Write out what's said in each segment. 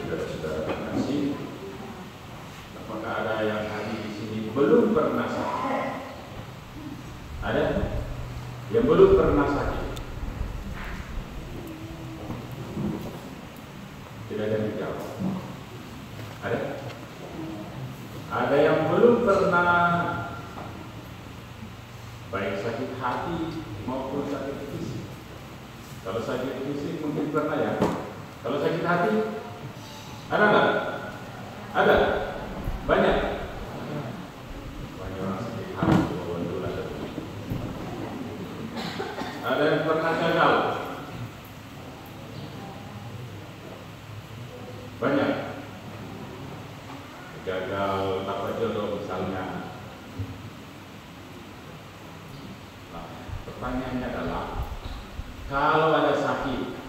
Saudara-saudara terkasih, apakah ada yang hadir di sini belum pernah sakit? Ada yang belum pernah sakit? Tidak ada yang dijawab. Ada? Ada yang belum pernah baik sakit hati maupun sakit fisik? Kalau sakit fisik mungkin pernah ya. Kalau sakit hati ada nggak? Ada? Banyak? Banyak orang sakit hati. Ada yang pernah gagal? Banyak. Gagal dapat jodoh misalnya. Nah, pertanyaannya adalah, kalau ada sakit,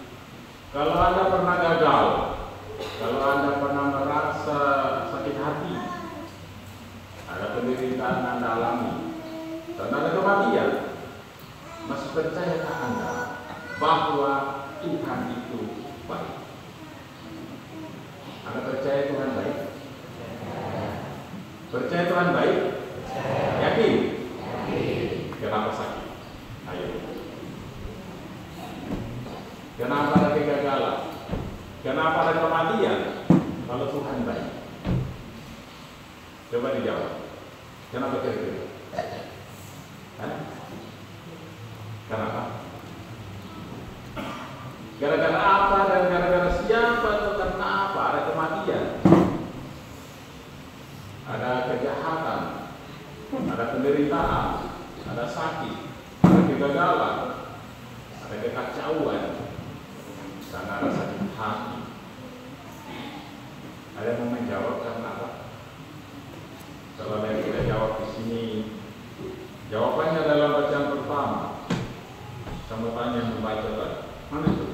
kalau Anda pernah gagal, kalau Anda pernah merasa sakit hati, ada penderitaan Anda alami, dan ada kematian, masih percayakah Anda bahwa Tuhan itu baik? Anda percaya Tuhan baik? Percaya Tuhan baik? Yakin? Kenapa sakit? Ayo. Kenapa ada kegagalan? Kenapa ada kematian? Kalau Tuhan baik. Coba dijawab. Kenapa kira-kira? Kenapa? Gara-gara apa dan gara-gara siapa atau karena apa ada kematian? Ada kejahatan, ada penderitaan, ada sakit, ada kegagalan, ada kekacauan, dan ada sakit hati. Ada yang mau menjawab karena apa? Kalau ada yang tidak jawab di sini, jawabannya dalam bacaan pertama. Sama tanya yang membaca tadi. Mana itu?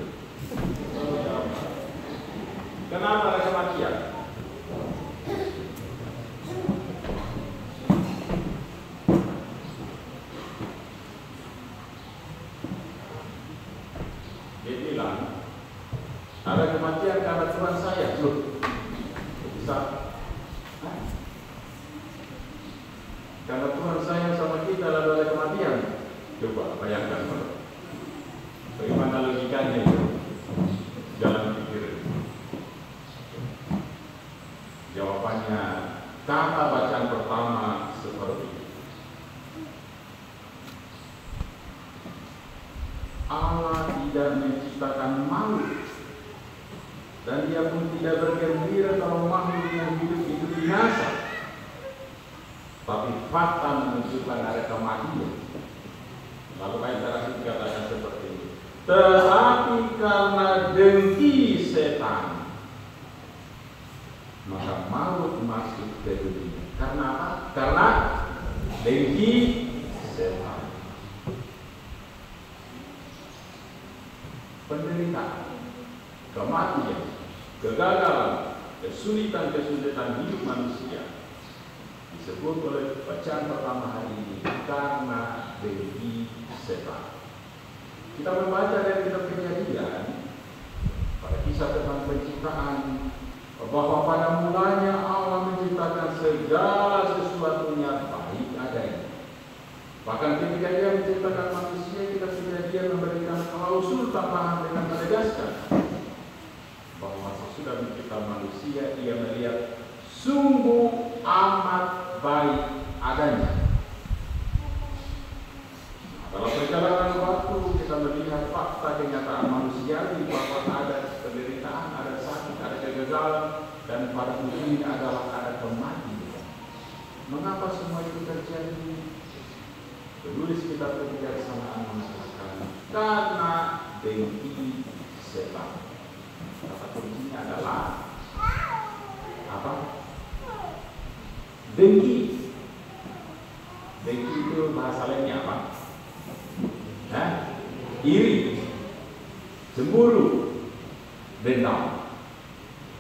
Kenapa ada kematian? Dia bilang ada kematian karena Tuhan saya. Loh, bisa? Karena Tuhan sayang sama kita lalu ada kematian. Coba bayangkan, bagaimana logikanya itu? Jalan pikir. Jawabannya kata bacaan pertama seperti ini. Allah tidak menciptakan maut, dan Dia pun tidak bergembira kalau makhluk yang hidup itu binasa. Tapi fakta menunjukkan ada kematian. Lalu ayat terakhir dikatakan seperti ini. Tetapi karena dengki setan, maka maut masuk ke dunia. Karena apa? Karena dengki setan. Penderitaan, kematian, kegagalan, kesulitan-kesulitan hidup manusia disebut oleh bacaan pertama hari ini karena dengki setan. Kita membaca dari kitab Kejadian pada kisah tentang penciptaan, bahwa pada mulanya Allah menciptakan segala sesuatunya baik adanya. Bahkan ketika Dia menciptakan manusia, kitab Kejadian memberikan klausul tambahan dengan menegaskan bahwa sesudah mencipta manusia, Ia melihat sungguh amat baik adanya. Dalam perjalanan waktu kita melihat fakta kenyataan manusiawi bahwa ada penderitaan, ada sakit, ada kegagalan, dan pada ujungnya adalah ada kematian. Mengapa semua itu terjadi? Penulis kitab Kebijaksanaan mengatakan karena dengki setan. Kata kuncinya adalah apa? Dengki. Dengki itu bahasa lainnya apa? Iri, cemburu, dendam.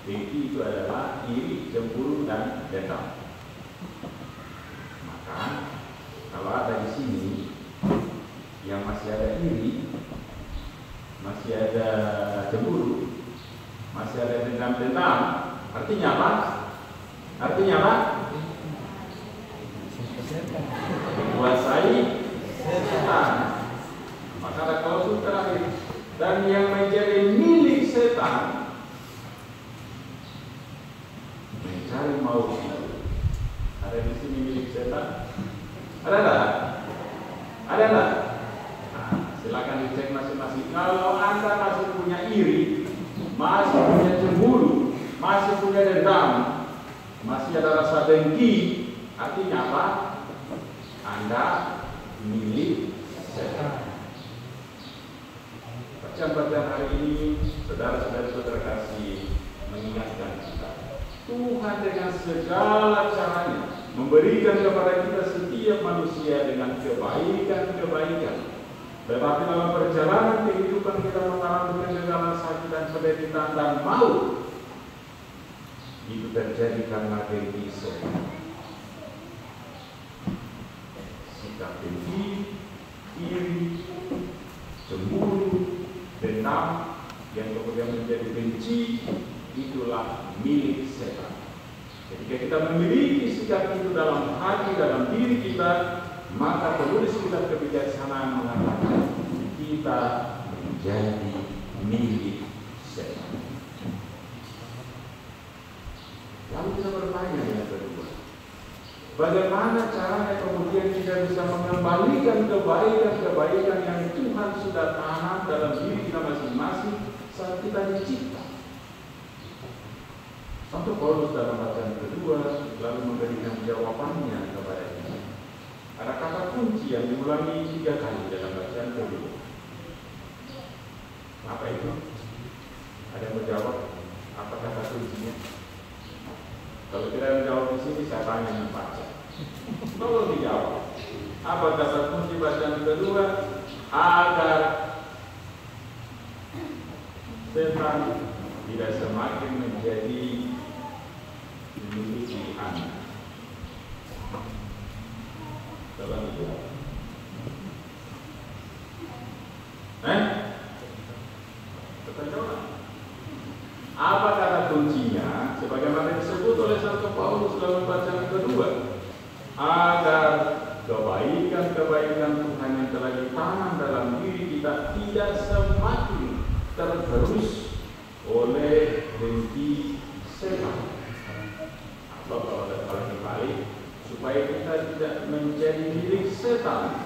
Dengki itu adalah iri, cemburu, dan dendam. Maka kalau ada di sini yang masih ada iri, masih ada cemburu, masih ada dendam-dendam, artinya apa? Artinya apa? Dikuasai setan. Maka ada klausul terakhir, dan yang menjadi milik setan mencari maut itu. Ada di sini milik setan? Ada tak? Ada tak? Nah, silakan dicek masing-masing. Kalau Anda masih punya iri, masih punya cemburu, masih punya dendam, masih ada rasa dengki, artinya apa? Anda milik setan. Bacaan hari ini, saudara-saudara kasih mengingatkan kita, Tuhan dengan segala caranya memberikan kepada kita setiap manusia dengan kebaikan-kebaikan. Tetapi dalam perjalanan kehidupan kita mengalami kegagalan, sakit dan penderitaan dan maut, itu terjadi karena dengki setan. Sikap dengki, iri, cemburu, dendam yang kemudian menjadi benci, itulah milik setan. Ketika kita memiliki sikap itu dalam hati, dalam diri kita, maka penulis kitab kebijaksanaan mengatakan kita menjadi milik setan. Lalu kita bertanya yang kedua, bagaimana caranya kemudian kita bisa mengembalikan kebaikan-kebaikan yang Tuhan sudah tanam dalam diri kita masing-masing saat kita dicipta? Santo Paulus dalam bacaan kedua lalu memberikan jawabannya kepada kita. Ada kata kunci yang diulangi 3 kali dalam bacaan kedua. Apa itu? Ada yang menjawab? Apa kata kuncinya? Kalau tidak menjawab di sini, saya tanya yang baca. Tolong dijawab. Apa kata kunci bacaan kedua? Agar setan tidak semakin menjadi memiliki Anda. Tolong dijawab. Jawab. Apa kata kuncinya? Sebagaimana disebut oleh Santo Paulus dalam bacaan kedua, agar kebaikan-kebaikan Tuhan yang telah ditanam dalam diri kita tidak semakin tergerus oleh dengki setan. Atau kalau dibalik, supaya kita tidak menjadi milik setan.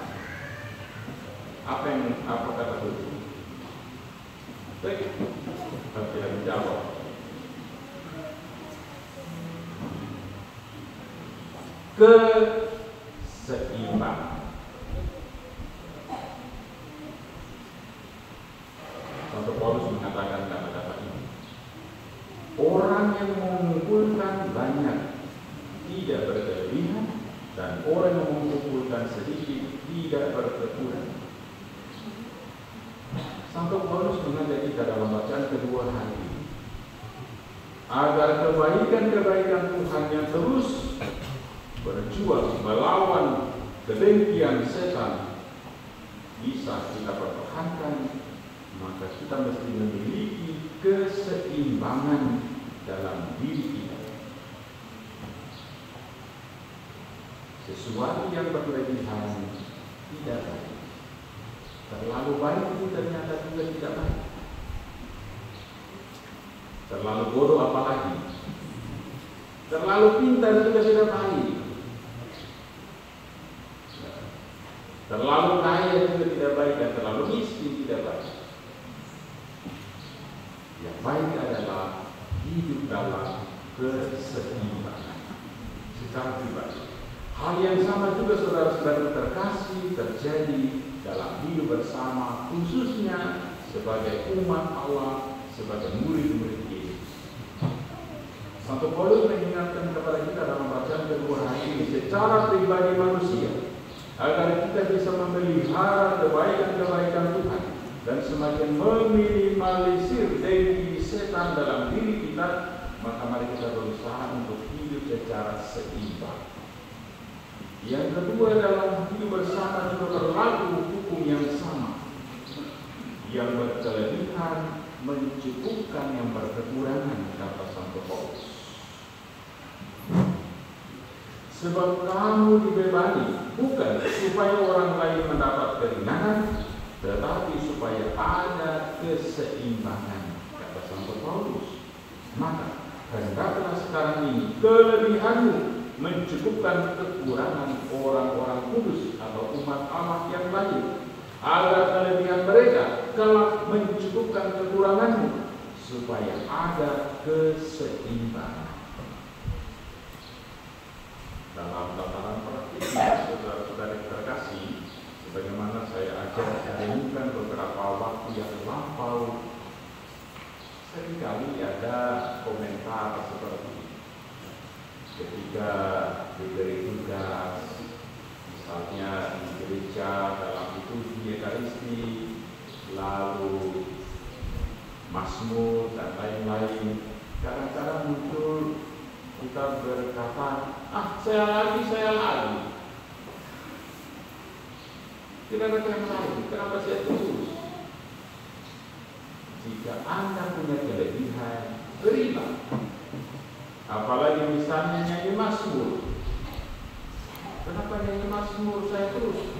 Apa kata kunci? Kalau tidak menjawab, keseimbangan. Santo Paulus mengatakan kata-kata ini. Orang yang mengumpulkan banyak tidak berkelebihan, dan orang yang mengumpulkan sedikit tidak berkekurangan. Santo Paulus mengajak kita dalam bacaan kedua hari ini, agar kebaikan-kebaikan Tuhan yang terus berjuang melawan kedengkian setan bisa kita pertahankan, maka kita mesti memiliki keseimbangan dalam diri kita. Sesuatu yang berlebihan tidak baik. Terlalu baik itu ternyata juga tidak baik. Terlalu bodoh apalagi. Terlalu pintar juga tidak baik. Terlalu kaya juga tidak baik, dan terlalu miskin tidak baik. Yang baik adalah hidup dalam keseimbangan secara pribadi. Hal yang sama juga saudara-saudara terkasih terjadi dalam hidup bersama, khususnya sebagai umat Allah, sebagai murid-murid Yesus. Santo Paulus mengingatkan kepada kita dalam bacaan kedua hari ini secara pribadi manusia, agar kita bisa memelihara kebaikan-kebaikan Tuhan dan semakin meminimalisir dengki setan dalam diri kita, maka mari kita berusaha untuk hidup secara seimbang. Yang kedua, dalam hidup bersama juga berlaku hukum yang sama. Yang berkelebihan mencukupkan yang berkekurangan, kata Santo Paulus. Sebab kamu dibebani bukan supaya orang lain mendapat keringanan, tetapi supaya ada keseimbangan, kata Santo Paulus. Maka hendaklah sekarang ini kelebihanmu mencukupkan kekurangan orang-orang kudus atau umat Allah yang lain, agar kelebihan mereka kelak mencukupkan kekuranganmu, supaya ada keseimbangan. Dalam tataran praktiknya, saudara-saudara terkasih, sebagaimana saya ajar menemukan beberapa waktu yang lampau, seringkali ada komentar seperti ini. Ketika diberi tugas, misalnya di gereja dalam liturgi Ekaristi, lalu Mazmur dan lain-lain, kadang-kadang muncul kita berkata, saya lagi. Tidak ada yang lain, kenapa saya terus? Jika Anda punya kelebihan, berilah. Apalagi misalnya nyanyi Mazmur. Kenapa nyanyi Mazmur saya terus?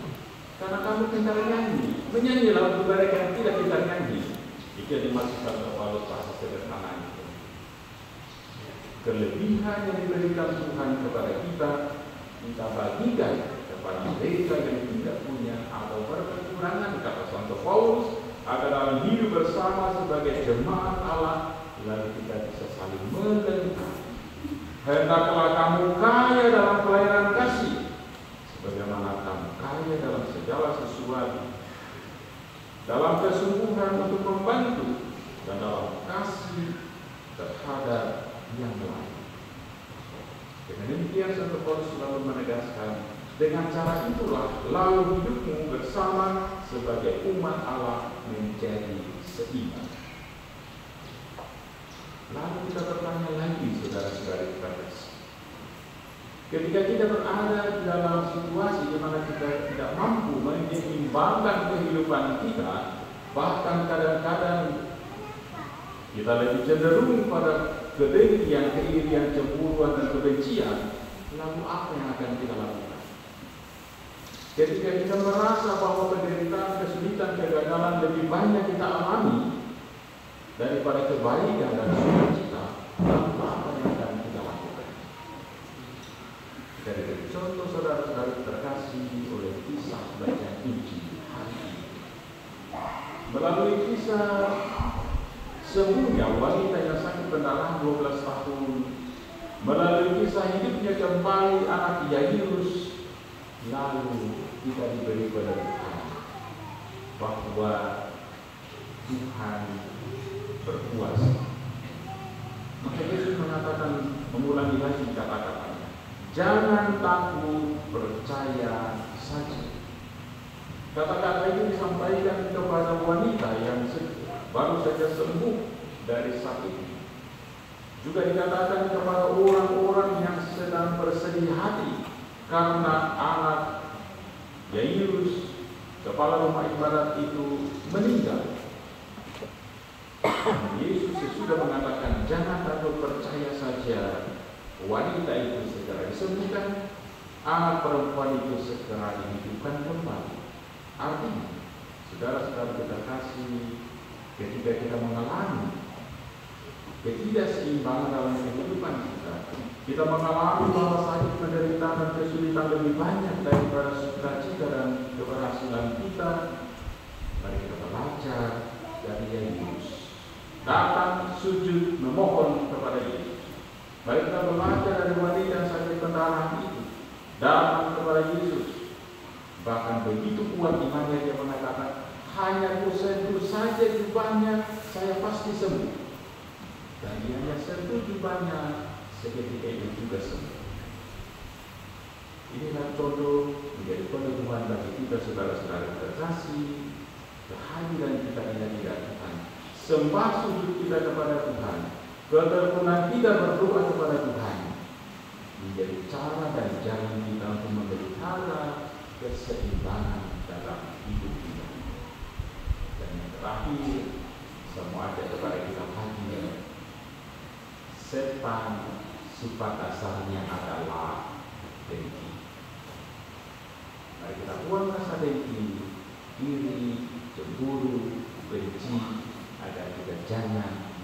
Karena kamu pintar nyanyi. Menyanyilah untuk mereka yang tidak pintar nyanyi. Itu dimasukkan ke Paulus bahasa sederhananya. Kelebihan yang diberikan Tuhan kepada kita bagikan kepada mereka yang tidak punya atau berkekurangan, kata Santo Paulus, agar dalam hidup bersama sebagai jemaat Allah, lalu kita bisa saling melengkapi. Hendaklah kamu kaya dalam pelayanan kasih, sebagaimana kamu kaya dalam segala sesuatu, dalam kesungguhan untuk membantu, dan dalam kasih terhadap yang lain. Dengan demikian Santo Paulus selalu menegaskan, dengan cara itulah lalu hidupmu bersama sebagai umat Allah menjadi seimbang. Lalu kita bertanya lagi, saudara-saudari terkasih, ketika kita berada di dalam situasi di mana kita tidak mampu menyeimbangkan kehidupan kita, bahkan kadang-kadang kita lebih cenderung pada kedengkian, keirian, cemburuan, dan kebencian, lalu apa yang akan kita lakukan? Ketika kita merasa bahwa penderitaan, kesulitan, kegagalan lebih banyak kita alami daripada kebaikan dan sukacita, lalu apa yang akan kita lakukan? Dari contoh saudara-saudara terkasih oleh kisah bacaan Injil hari ini. Melalui kisah sembuhnya wanita yang sakit pendarahan 12 tahun, melalui kisah hidupnya kembali anak Yairus, lalu kita diberi pengertian bahwa Tuhan berkuasa. Maka Yesus mengatakan, mengulangi lagi kata-katanya, jangan takut, percaya saja. Kata-kata itu disampaikan kepada wanita yang baru saja sembuh dari sakit. Juga dikatakan kepada orang-orang yang sedang bersedih hati karena anak Yairus, kepala rumah ibadat itu, meninggal. Yesus sudah mengatakan, jangan takut, percaya saja. Wanita itu segera disembuhkan, anak perempuan itu segera dihidupkan kembali. Artinya, saudara-saudara terkasih, ketika kita mengalami ketidakseimbangan dalam kehidupan kita mengalami bahwa sakit, penderitaan, dan kesulitan lebih banyak daripada sukacita dan keberhasilan kita, mari kita belajar dari Yesus. Datang sujud memohon kepada Yesus. Mari kita belajar dari wanita yang sakit pendarahan itu, datang kepada Yesus. Bahkan begitu kuat imannya, dia mengatakan, hanya kusentuh saja jubahnya, saya pasti sembuh. Dan dia hanya sentuh jubahnya, seketika itu juga sembuh. Inilah contoh menjadi peneguhan bagi kita, saudara-saudara terkasih, kehadiran kita di hadirat Tuhan, sembah sujud kita kepada Tuhan, ketekunan kita berdoa kepada Tuhan, menjadi cara dan jalan kita untuk memelihara keseimbangan dalam hidup kita. Dan yang terakhir, Saya mau ajak kepada kita pagi ini. Setan sifat dasarnya adalah dengki. Mari kita buang rasa dengki, iri, cemburu, benci, agar kita jangan